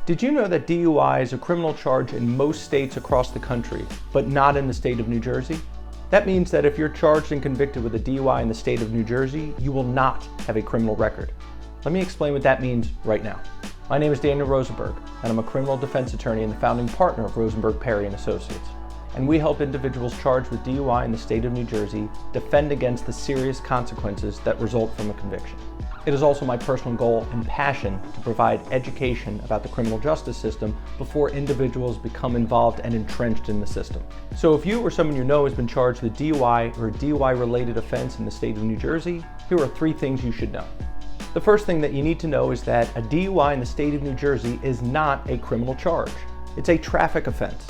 Did you know that DUI is a criminal charge in most states across the country, but not in the state of New Jersey? That means that if you're charged and convicted with a DUI in the state of New Jersey, you will not have a criminal record. Let me explain what that means right now. My name is Daniel Rosenberg, and I'm a criminal defense attorney and the founding partner of Rosenberg, Perry & Associates. And we help individuals charged with DUI in the state of New Jersey defend against the serious consequences that result from a conviction. It is also my personal goal and passion to provide education about the criminal justice system before individuals become involved and entrenched in the system. So if you or someone you know has been charged with DUI or a DUI-related offense in the state of New Jersey, here are 3 things you should know. The first thing that you need to know is that a DUI in the state of New Jersey is not a criminal charge. It's a traffic offense.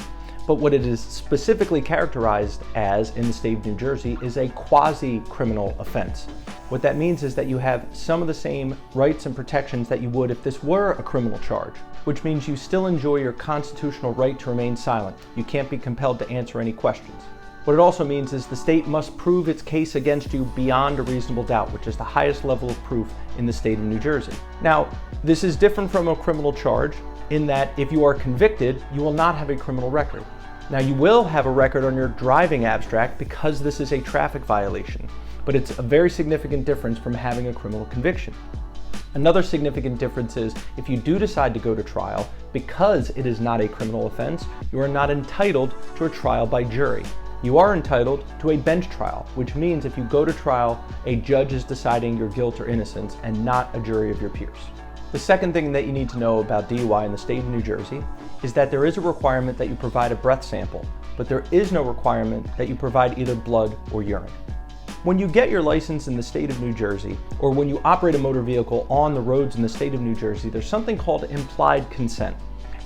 But what it is specifically characterized as in the state of New Jersey is a quasi-criminal offense. What that means is that you have some of the same rights and protections that you would if this were a criminal charge, which means you still enjoy your constitutional right to remain silent. You can't be compelled to answer any questions. What it also means is the state must prove its case against you beyond a reasonable doubt, which is the highest level of proof in the state of New Jersey. Now, this is different from a criminal charge in that if you are convicted, you will not have a criminal record. Now, you will have a record on your driving abstract because this is a traffic violation, but it's a very significant difference from having a criminal conviction. Another significant difference is if you do decide to go to trial, because it is not a criminal offense, you are not entitled to a trial by jury. You are entitled to a bench trial, which means if you go to trial, a judge is deciding your guilt or innocence and not a jury of your peers. The second thing that you need to know about DUI in the state of New Jersey is that there is a requirement that you provide a breath sample, but there is no requirement that you provide either blood or urine. When you get your license in the state of New Jersey, or when you operate a motor vehicle on the roads in the state of New Jersey, there's something called implied consent.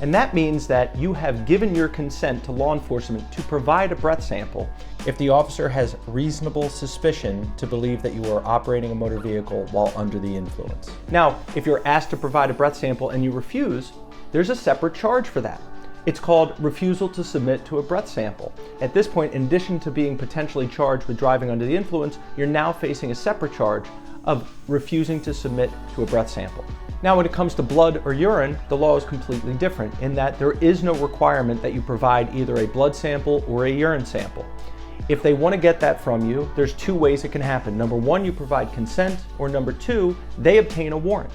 And that means that you have given your consent to law enforcement to provide a breath sample if the officer has reasonable suspicion to believe that you are operating a motor vehicle while under the influence. Now, if you're asked to provide a breath sample and you refuse, there's a separate charge for that. It's called refusal to submit to a breath sample. At this point, in addition to being potentially charged with driving under the influence, you're now facing a separate charge of refusing to submit to a breath sample. Now, when it comes to blood or urine, the law is completely different in that there is no requirement that you provide either a blood sample or a urine sample. If they want to get that from you, there's 2 ways it can happen. Number 1, you provide consent, or number 2, they obtain a warrant.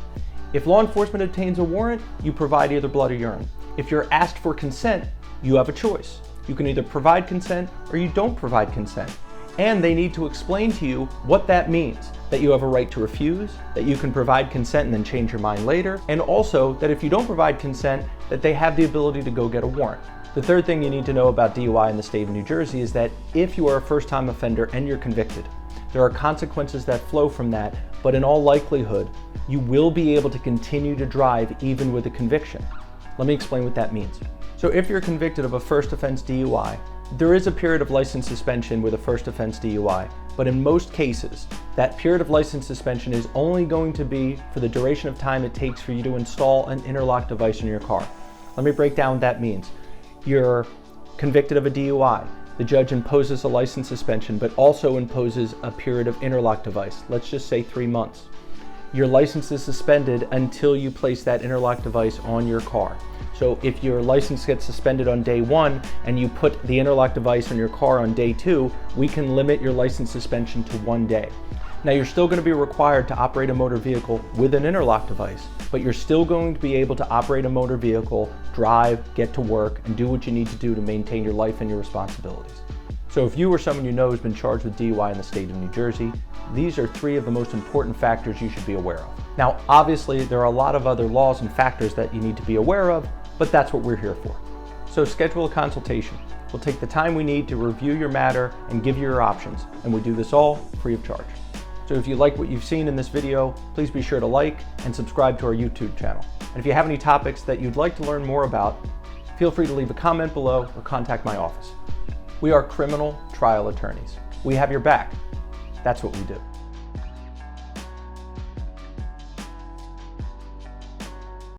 If law enforcement obtains a warrant, you provide either blood or urine. If you're asked for consent, you have a choice. You can either provide consent or you don't provide consent. And they need to explain to you what that means, that you have a right to refuse, that you can provide consent and then change your mind later, and also that if you don't provide consent, that they have the ability to go get a warrant. The third thing you need to know about DUI in the state of New Jersey is that if you are a first-time offender and you're convicted, there are consequences that flow from that, but in all likelihood, you will be able to continue to drive even with a conviction. Let me explain what that means. So if you're convicted of a first offense DUI, there is a period of license suspension with a first offense DUI, but in most cases, that period of license suspension is only going to be for the duration of time it takes for you to install an interlock device in your car. Let me break down what that means. You're convicted of a DUI. The judge imposes a license suspension, but also imposes a period of interlock device. Let's just say 3 months. Your license is suspended until you place that interlock device on your car. So if your license gets suspended on day 1 and you put the interlock device on your car on day 2, we can limit your license suspension to 1 day. Now, you're still going to be required to operate a motor vehicle with an interlock device, but you're still going to be able to operate a motor vehicle, drive, get to work, and do what you need to do to maintain your life and your responsibilities. So if you or someone you know has been charged with DUI in the state of New Jersey, these are 3 of the most important factors you should be aware of. Now, obviously, there are a lot of other laws and factors that you need to be aware of, but that's what we're here for. So schedule a consultation. We'll take the time we need to review your matter and give you your options, and we do this all free of charge. So if you like what you've seen in this video, please be sure to like and subscribe to our YouTube channel. And if you have any topics that you'd like to learn more about, feel free to leave a comment below or contact my office. We are criminal trial attorneys. We have your back. That's what we do.